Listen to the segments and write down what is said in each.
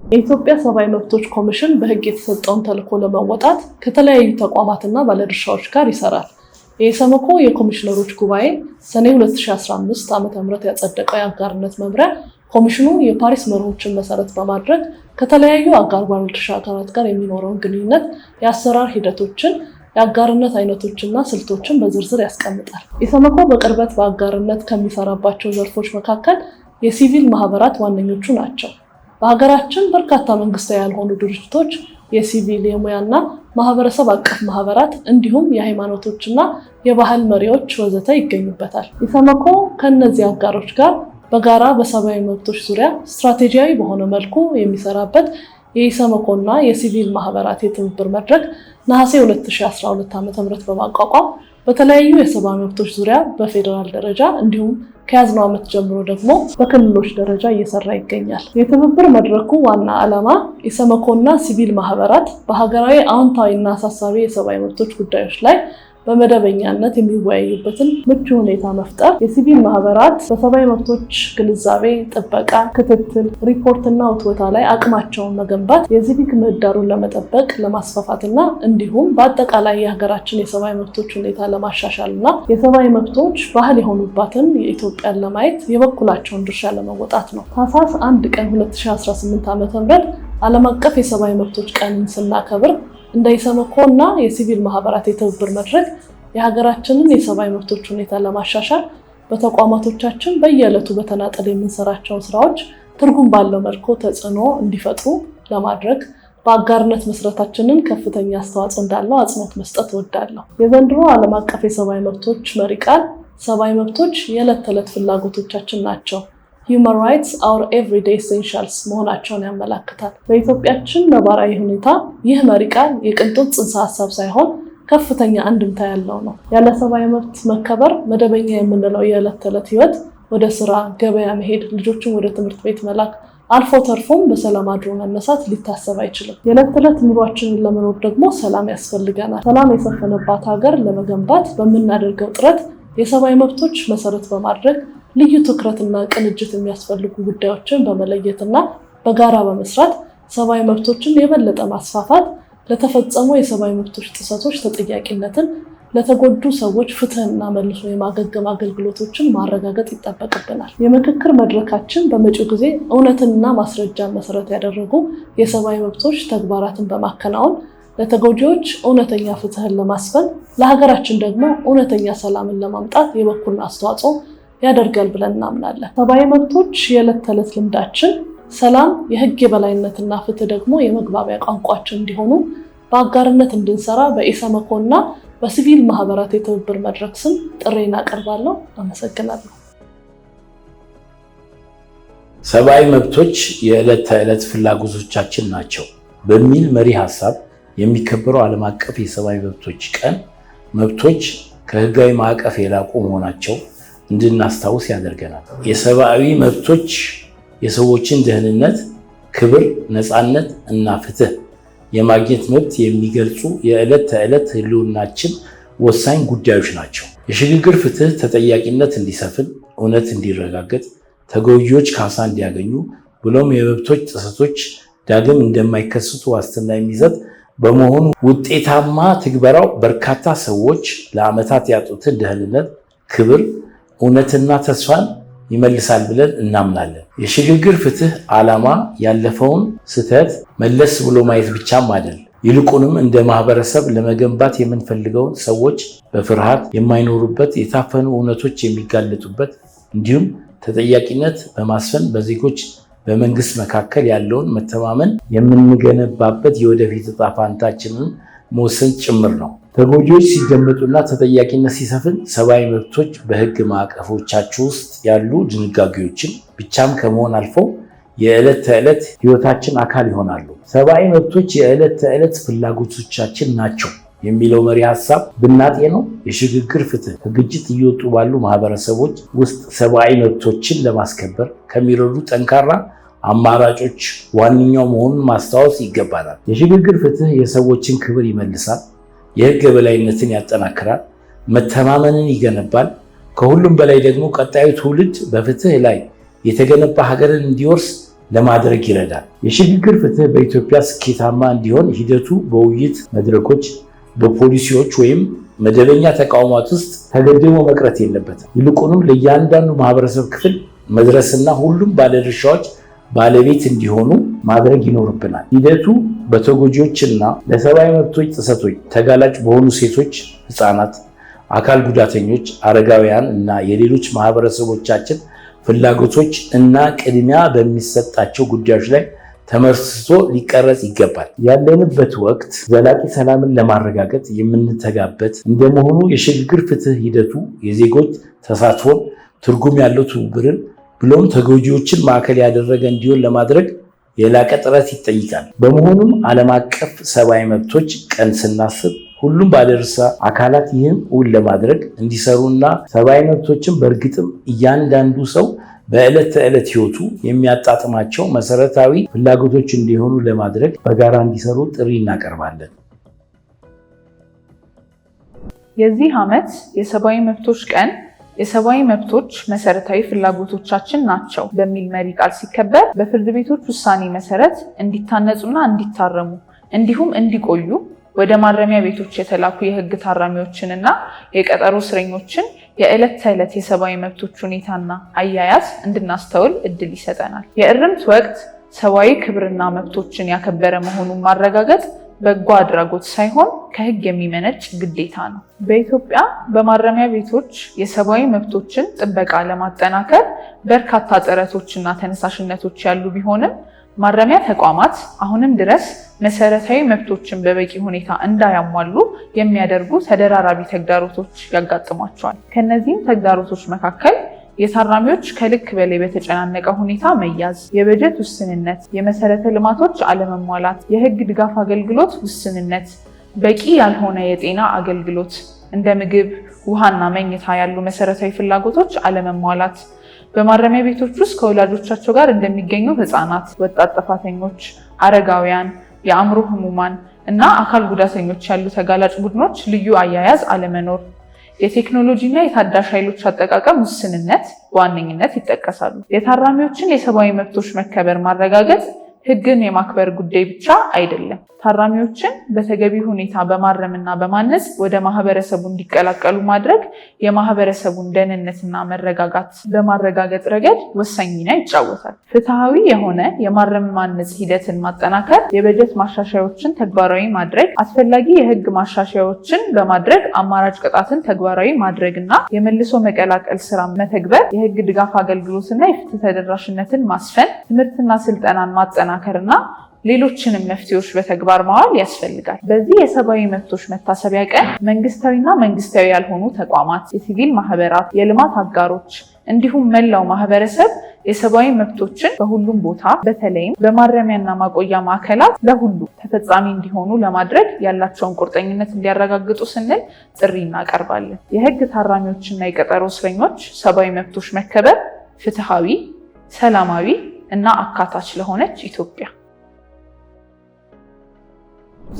የኢትዮጵያ ሰብአዊ መብቶች ኮሚሽን በሕግ የተሰጠውን ተልዕኮ ለመወጣት ከተለያዩ ተቋማትና ባለድርሻዎች ጋር ይሰራል። የኢሰመኮ የኮሚሽነሮች ጉባኤ ሰኔ 2015 ዓ.ም ያጸደቀው የአጋርነት መምሪያ ኮሚሽኑ የፓሪስ መርሆችን መሰረት በማድረግ ከተለያዩ አጋር ባለድርሻ አካላት ጋር የሚኖረውን ግንኙነት፣ የአሰራር ሂደቶችን፣ የአጋርነት አይነቶችና ስልቶችን በዝርዝር ያስቀምጣል። ኢሰመኮ በቅርበት በአጋርነት ከሚሰራባቸው ዘርፎች መካከል የሲቪል ማህበራት ዋነኞቹ ናቸው። በሀገራችን በርካታ መንግስታዊ ያልሆኑ ድርጅቶች፣ የሲቪል የሙያና ማህበረሰብ አቀፍ ማህበራት እንዲሁም የሃይማኖቶችና የባህል መሪዎች ወዘተ ይገኙበታል። ኢሰመኮ ከእነዚህ አጋሮች ጋር በጋራ በሰብአዊ መብቶች ዙሪያ ስትራቴጂያዊ በሆነ መልኩ የሚሰራበት የኢሰመኮና የሲቪል ማህበራት የትብብር መድረክ ነሐሴ 2012 ዓ.ም በማቋቋም በተለያዩ የሰብአዊ መብቶች ዙሪያ በፌዴራል ደረጃ እንዲሁም ከያዝነው ዓመት ጀምሮ ደግሞ በክልሎች ደረጃ እየሰራ ይገኛል። የትብብር መድረኩ ዋና ዓላማ ኢሰመኮና ሲቪል ማህበራት በሀገራዊ አዎንታዊና አሳሳቢ የሰብአዊ መብቶች ጉዳዮች ላይ በመደበኛነት የሚወያዩበትን ምቹ ሁኔታ መፍጠር፣ የሲቪል ማህበራት በሰብአዊ መብቶች ግንዛቤ፣ ጥበቃ፣ ክትትል፣ ሪፖርትና ውትወታ ላይ አቅማቸውን መገንባት፣ የሲቪክ ምህዳሩን ለመጠበቅ ለማስፋፋትና እንዲሁም በአጠቃላይ የሀገራችን የሰብአዊ መብቶች ሁኔታ ለማሻሻልና የሰብአዊ መብቶች ባህል የሆኑባትን የኢትዮጵያን ለማየት የበኩላቸውን ድርሻ ለመወጣት ነው። ታህሳስ 1 ቀን 2018 ዓ.ም ዓለም አቀፍ የሰብአዊ መብቶች ቀንን ስናከብር እንደ ኢሰመኮ እና የሲቪል ማህበራት የትብብር መድረክ የሀገራችንን የሰብአዊ መብቶች ሁኔታ ለማሻሻል በተቋማቶቻችን በየዕለቱ በተናጠል የምንሰራቸውን ስራዎች ትርጉም ባለው መልኩ ተጽዕኖ እንዲፈጥሩ ለማድረግ በአጋርነት መስራታችንን ከፍተኛ አስተዋጽኦ እንዳለው አጽንኦት መስጠት እወዳለሁ። የዘንድሮ ዓለም አቀፍ የሰብአዊ መብቶች መሪ ቃል ሰብአዊ መብቶች የዕለት ተዕለት ፍላጎቶቻችን ናቸው፣ Human rights are everyday essentials መሆናቸውን ያመለክታል። በኢትዮጵያችን ነባራዊ ሁኔታ ይህ መሪ ቃል የቅንጦት ጽንሰ ሀሳብ ሳይሆን ከፍተኛ አንድምታ ያለው ነው። ያለ ሰብአዊ መብት መከበር መደበኛ የምንለው የዕለት ተዕለት ህይወት፣ ወደ ስራ ገበያ መሄድ፣ ልጆችን ወደ ትምህርት ቤት መላክ፣ አልፎ ተርፎም በሰላም አድሮ መነሳት ሊታሰብ አይችልም። የዕለት ተዕለት ኑሯችንን ለመኖር ደግሞ ሰላም ያስፈልገናል። ሰላም የሰፈነባት ሀገር ለመገንባት በምናደርገው ጥረት የሰብአዊ መብቶች መሰረት በማድረግ ልዩ ትኩረትና ቅንጅት የሚያስፈልጉ ጉዳዮችን በመለየትና በጋራ በመስራት ሰብአዊ መብቶችን የበለጠ ማስፋፋት፣ ለተፈጸሙ የሰብአዊ መብቶች ጥሰቶች ተጠያቂነትን፣ ለተጎዱ ሰዎች ፍትህና መልሶ የማገገም አገልግሎቶችን ማረጋገጥ ይጠበቅብናል። የምክክር መድረካችን በመጪው ጊዜ እውነትንና ማስረጃን መሰረት ያደረጉ የሰብአዊ መብቶች ተግባራትን በማከናወን ለተጎጂዎች እውነተኛ ፍትህን ለማስፈን፣ ለሀገራችን ደግሞ እውነተኛ ሰላምን ለማምጣት የበኩሉን አስተዋጽኦ ያደርጋል ብለን እናምናለን። ሰብአዊ መብቶች የዕለት ተዕለት ልምዳችን፣ ሰላም፣ የህግ የበላይነትና ፍትህ ደግሞ የመግባቢያ ቋንቋችን እንዲሆኑ በአጋርነት እንድንሰራ በኢሰመኮ እና በሲቪል ማህበራት የትብብር መድረክ ስም ጥሬን አቀርባለሁ። አመሰግናለሁ። ሰብአዊ መብቶች የዕለት ተዕለት ፍላጎቶቻችን ናቸው በሚል መሪ ሀሳብ የሚከበረው ዓለም አቀፍ የሰብአዊ መብቶች ቀን መብቶች ከህጋዊ ማዕቀፍ የላቁ መሆናቸው እንድናስታውስ ያደርገናል። የሰብአዊ መብቶች የሰዎችን ደህንነት፣ ክብር፣ ነፃነት እና ፍትህ የማግኘት መብት የሚገልጹ የዕለት ተዕለት ህልውናችን ወሳኝ ጉዳዮች ናቸው። የሽግግር ፍትህ ተጠያቂነት እንዲሰፍን፣ እውነት እንዲረጋገጥ፣ ተጎጂዎች ካሳ እንዲያገኙ ብሎም የመብቶች ጥሰቶች ዳግም እንደማይከሰቱ ዋስትና የሚሰጥ በመሆኑ ውጤታማ ትግበራው በርካታ ሰዎች ለዓመታት ያጡትን ደህንነት፣ ክብር፣ እውነትና ተስፋን ይመልሳል ብለን እናምናለን። የሽግግር ፍትህ ዓላማ ያለፈውን ስህተት መለስ ብሎ ማየት ብቻም አይደል፣ ይልቁንም እንደ ማህበረሰብ ለመገንባት የምንፈልገውን ሰዎች በፍርሃት የማይኖሩበት፣ የታፈኑ እውነቶች የሚጋለጡበት እንዲሁም ተጠያቂነት በማስፈን በዜጎች በመንግስት መካከል ያለውን መተማመን የምንገነባበት የወደፊት ዕጣ ፈንታችንን መወሰን ጭምር ነው። ተጎጂዎች ሲደመጡና ተጠያቂነት ሲሰፍን ሰብአዊ መብቶች በህግ ማዕቀፎቻቸው ውስጥ ያሉ ድንጋጌዎችን ብቻም ከመሆን አልፈው የዕለት ተዕለት ህይወታችን አካል ይሆናሉ። ሰብአዊ መብቶች የዕለት ተዕለት ፍላጎቶቻችን ናቸው የሚለው መሪ ሀሳብ ብናጤነው የሽግግር ፍትህ ከግጭት እየወጡ ባሉ ማህበረሰቦች ውስጥ ሰብአዊ መብቶችን ለማስከበር ከሚረዱ ጠንካራ አማራጮች ዋነኛው መሆኑን ማስታወስ ይገባናል። የሽግግር ፍትህ የሰዎችን ክብር ይመልሳል፣ የህግ የበላይነትን ያጠናክራል፣ መተማመንን ይገነባል። ከሁሉም በላይ ደግሞ ቀጣዩ ትውልድ በፍትህ ላይ የተገነባ ሀገርን እንዲወርስ ለማድረግ ይረዳል። የሽግግር ፍትህ በኢትዮጵያ ስኬታማ እንዲሆን ሂደቱ በውይይት መድረኮች፣ በፖሊሲዎች ወይም መደበኛ ተቋማት ውስጥ ተገድቦ መቅረት የለበትም። ይልቁንም ለእያንዳንዱ ማህበረሰብ ክፍል መድረስና ሁሉም ባለድርሻዎች ባለቤት እንዲሆኑ ማድረግ ይኖርብናል። ሂደቱ በተጎጂዎችና ለሰብአዊ መብቶች ጥሰቶች ተጋላጭ በሆኑ ሴቶች፣ ህፃናት፣ አካል ጉዳተኞች፣ አረጋውያን እና የሌሎች ማህበረሰቦቻችን ፍላጎቶች እና ቅድሚያ በሚሰጣቸው ጉዳዮች ላይ ተመስርቶ ሊቀረጽ ይገባል። ያለንበት ወቅት ዘላቂ ሰላምን ለማረጋገጥ የምንተጋበት እንደመሆኑ የሽግግር ፍትህ ሂደቱ የዜጎች ተሳትፎን፣ ትርጉም ያለው ትብብርን ብሎም ተጎጂዎችን ማዕከል ያደረገ እንዲሆን ለማድረግ የላቀ ጥረት ይጠይቃል። በመሆኑም ዓለም አቀፍ ሰብአዊ መብቶች ቀን ስናስብ ሁሉም ባለድርሻ አካላት ይህን እውን ለማድረግ እንዲሰሩና ሰብአዊ መብቶችን በእርግጥም እያንዳንዱ ሰው በዕለት ተዕለት ህይወቱ የሚያጣጥማቸው መሰረታዊ ፍላጎቶች እንዲሆኑ ለማድረግ በጋራ እንዲሰሩ ጥሪ እናቀርባለን። የዚህ ዓመት የሰብአዊ መብቶች ቀን የሰብአዊ መብቶች መሰረታዊ ፍላጎቶቻችን ናቸው በሚል መሪ ቃል ሲከበር በፍርድ ቤቶች ውሳኔ መሰረት እንዲታነጹና እንዲታረሙ እንዲሁም እንዲቆዩ ወደ ማረሚያ ቤቶች የተላኩ የህግ ታራሚዎችንና የቀጠሮ እስረኞችን የዕለት ተዕለት የሰብአዊ መብቶች ሁኔታና አያያዝ እንድናስተውል እድል ይሰጠናል። የእርምት ወቅት ሰብአዊ ክብርና መብቶችን ያከበረ መሆኑን ማረጋገጥ በጎ አድራጎት ሳይሆን ከህግ የሚመነጭ ግዴታ ነው። በኢትዮጵያ በማረሚያ ቤቶች የሰብአዊ መብቶችን ጥበቃ ለማጠናከር በርካታ ጥረቶችና ተነሳሽነቶች ያሉ ቢሆንም ማረሚያ ተቋማት አሁንም ድረስ መሰረታዊ መብቶችን በበቂ ሁኔታ እንዳያሟሉ የሚያደርጉ ተደራራቢ ተግዳሮቶች ያጋጥሟቸዋል። ከነዚህም ተግዳሮቶች መካከል የታራሚዎች ከልክ በላይ በተጨናነቀ ሁኔታ መያዝ፣ የበጀት ውስንነት፣ የመሰረተ ልማቶች አለመሟላት፣ የህግ ድጋፍ አገልግሎት ውስንነት፣ በቂ ያልሆነ የጤና አገልግሎት እንደ ምግብ፣ ውሃና መኝታ ያሉ መሰረታዊ ፍላጎቶች አለመሟላት፣ በማረሚያ ቤቶች ውስጥ ከወላጆቻቸው ጋር እንደሚገኙ ህፃናት፣ ወጣት ጥፋተኞች፣ አረጋውያን፣ የአእምሮ ህሙማን እና አካል ጉዳተኞች ያሉ ተጋላጭ ቡድኖች ልዩ አያያዝ አለመኖር፣ የቴክኖሎጂ እና የታዳሽ ኃይሎች አጠቃቀም ውስንነት በዋነኝነት ይጠቀሳሉ። የታራሚዎችን የሰብአዊ መብቶች መከበር ማረጋገጥ ህግን የማክበር ጉዳይ ብቻ አይደለም። ታራሚዎችን በተገቢ ሁኔታ በማረምና በማነጽ ወደ ማህበረሰቡ እንዲቀላቀሉ ማድረግ የማህበረሰቡን ደህንነትና መረጋጋት በማረጋገጥ ረገድ ወሳኝ ሚና ይጫወታል። ፍትሃዊ የሆነ የማረም ማነጽ ሂደትን ማጠናከር፣ የበጀት ማሻሻያዎችን ተግባራዊ ማድረግ፣ አስፈላጊ የህግ ማሻሻያዎችን በማድረግ አማራጭ ቅጣትን ተግባራዊ ማድረግና የመልሶ መቀላቀል ስራ መተግበር፣ የህግ ድጋፍ አገልግሎትና የፍትህ ተደራሽነትን ማስፈን፣ ትምህርትና ስልጠናን ማጠናከርና ሌሎችንም መፍትሄዎች በተግባር ማዋል ያስፈልጋል። በዚህ የሰብአዊ መብቶች መታሰቢያ ቀን መንግስታዊና መንግስታዊ ያልሆኑ ተቋማት፣ የሲቪል ማህበራት፣ የልማት አጋሮች እንዲሁም መላው ማህበረሰብ የሰብአዊ መብቶችን በሁሉም ቦታ በተለይም በማረሚያና ማቆያ ማዕከላት ለሁሉ ተፈጻሚ እንዲሆኑ ለማድረግ ያላቸውን ቁርጠኝነት እንዲያረጋግጡ ስንል ጥሪ እናቀርባለን። የህግ ታራሚዎችና የቀጠሮ እስረኞች ሰብአዊ መብቶች መከበር ፍትሃዊ፣ ሰላማዊ እና አካታች ለሆነች ኢትዮጵያ።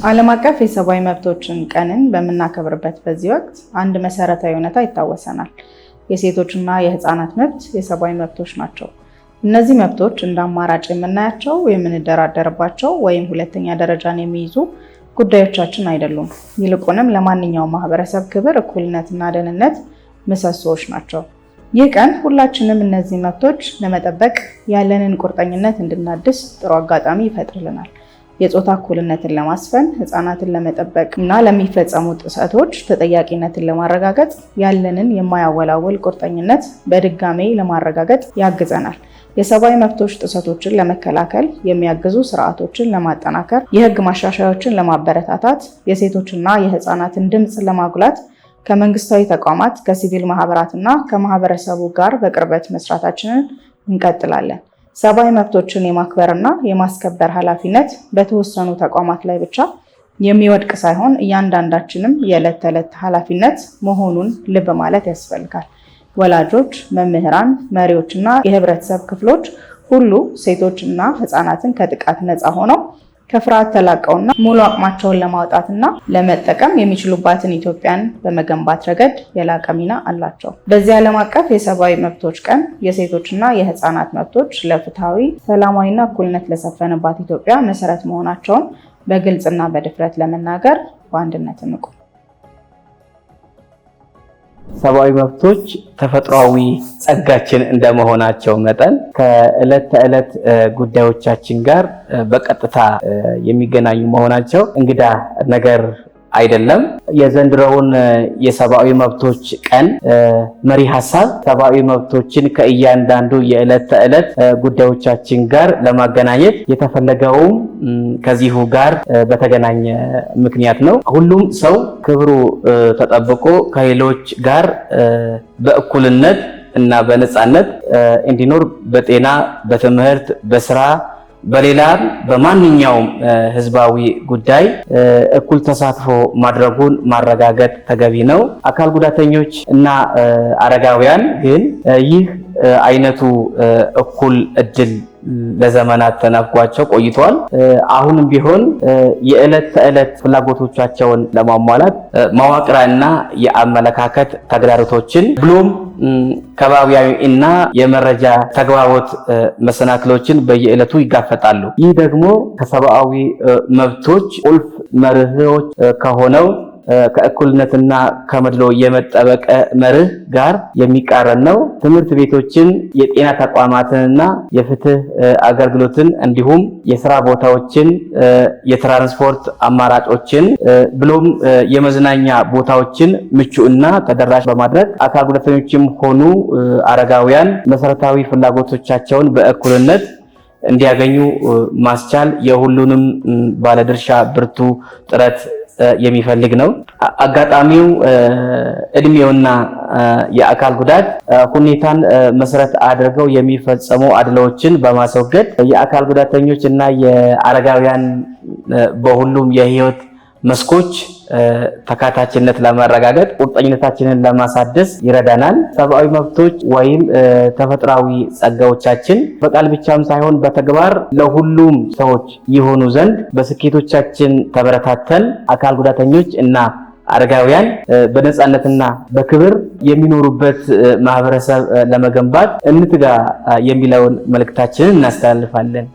ዓለም አቀፍ የሰብአዊ መብቶችን ቀንን በምናከብርበት በዚህ ወቅት አንድ መሰረታዊ እውነታ ይታወሰናል። የሴቶችና የህፃናት መብት የሰብአዊ መብቶች ናቸው። እነዚህ መብቶች እንደ አማራጭ የምናያቸው፣ የምንደራደርባቸው ወይም ሁለተኛ ደረጃን የሚይዙ ጉዳዮቻችን አይደሉም። ይልቁንም ለማንኛውም ማህበረሰብ ክብር፣ እኩልነትና ደህንነት ምሰሶዎች ናቸው። ይህ ቀን ሁላችንም እነዚህ መብቶች ለመጠበቅ ያለንን ቁርጠኝነት እንድናድስ ጥሩ አጋጣሚ ይፈጥርልናል። የጾታ እኩልነትን ለማስፈን፣ ህፃናትን ለመጠበቅ እና ለሚፈጸሙ ጥሰቶች ተጠያቂነትን ለማረጋገጥ ያለንን የማያወላወል ቁርጠኝነት በድጋሜ ለማረጋገጥ ያግዘናል። የሰብአዊ መብቶች ጥሰቶችን ለመከላከል የሚያግዙ ስርዓቶችን ለማጠናከር፣ የህግ ማሻሻያዎችን ለማበረታታት፣ የሴቶችና የህፃናትን ድምፅ ለማጉላት ከመንግስታዊ ተቋማት፣ ከሲቪል ማህበራትና ከማህበረሰቡ ጋር በቅርበት መስራታችንን እንቀጥላለን። ሰብአዊ መብቶችን የማክበርና የማስከበር ኃላፊነት በተወሰኑ ተቋማት ላይ ብቻ የሚወድቅ ሳይሆን እያንዳንዳችንም የዕለት ተዕለት ኃላፊነት መሆኑን ልብ ማለት ያስፈልጋል። ወላጆች፣ መምህራን፣ መሪዎችና የህብረተሰብ ክፍሎች ሁሉ ሴቶችና ህፃናትን ከጥቃት ነፃ ሆነው ከፍርሃት ተላቀውና ሙሉ አቅማቸውን ለማውጣትና ለመጠቀም የሚችሉባትን ኢትዮጵያን በመገንባት ረገድ የላቀ ሚና አላቸው። በዚህ ዓለም አቀፍ የሰብአዊ መብቶች ቀን የሴቶችና የህፃናት መብቶች ለፍትሃዊ፣ ሰላማዊና እኩልነት ለሰፈነባት ኢትዮጵያ መሰረት መሆናቸውን በግልጽና በድፍረት ለመናገር በአንድነት እንቁም። ሰብአዊ መብቶች ተፈጥሯዊ ጸጋችን እንደመሆናቸው መጠን ከዕለት ተዕለት ጉዳዮቻችን ጋር በቀጥታ የሚገናኙ መሆናቸው እንግዳ ነገር አይደለም። የዘንድሮውን የሰብአዊ መብቶች ቀን መሪ ሀሳብ ሰብአዊ መብቶችን ከእያንዳንዱ የዕለት ተዕለት ጉዳዮቻችን ጋር ለማገናኘት የተፈለገውም ከዚሁ ጋር በተገናኘ ምክንያት ነው። ሁሉም ሰው ክብሩ ተጠብቆ ከሌሎች ጋር በእኩልነት እና በነፃነት እንዲኖር በጤና፣ በትምህርት፣ በስራ በሌላም በማንኛውም ህዝባዊ ጉዳይ እኩል ተሳትፎ ማድረጉን ማረጋገጥ ተገቢ ነው። አካል ጉዳተኞች እና አረጋውያን ግን ይህ አይነቱ እኩል እድል ለዘመናት ተነፍጓቸው ቆይቷል። አሁንም ቢሆን የዕለት ተዕለት ፍላጎቶቻቸውን ለማሟላት መዋቅራዊና የአመለካከት ተግዳሮቶችን ብሎም ከባቢያዊ እና የመረጃ ተግባቦት መሰናክሎችን በየዕለቱ ይጋፈጣሉ። ይህ ደግሞ ከሰብአዊ መብቶች ቁልፍ መርሆች ከሆነው ከእኩልነትና ከመድሎ የመጠበቅ መርህ ጋር የሚቃረን ነው። ትምህርት ቤቶችን፣ የጤና ተቋማትንና የፍትህ አገልግሎትን እንዲሁም የስራ ቦታዎችን፣ የትራንስፖርት አማራጮችን ብሎም የመዝናኛ ቦታዎችን ምቹ እና ተደራሽ በማድረግ አካል ጉዳተኞችም ሆኑ አረጋውያን መሰረታዊ ፍላጎቶቻቸውን በእኩልነት እንዲያገኙ ማስቻል የሁሉንም ባለድርሻ ብርቱ ጥረት የሚፈልግ ነው። አጋጣሚው እድሜውና የአካል ጉዳት ሁኔታን መሰረት አድርገው የሚፈጸሙ አድሎችን በማስወገድ የአካል ጉዳተኞች እና የአረጋውያን በሁሉም የህይወት መስኮች ተካታችነት ለማረጋገጥ ቁርጠኝነታችንን ለማሳደስ ይረዳናል። ሰብአዊ መብቶች ወይም ተፈጥሯዊ ጸጋዎቻችን በቃል ብቻም ሳይሆን በተግባር ለሁሉም ሰዎች ይሆኑ ዘንድ በስኬቶቻችን ተበረታተን አካል ጉዳተኞች እና አረጋውያን በነፃነትና በክብር የሚኖሩበት ማህበረሰብ ለመገንባት እንትጋ የሚለውን መልእክታችንን እናስተላልፋለን።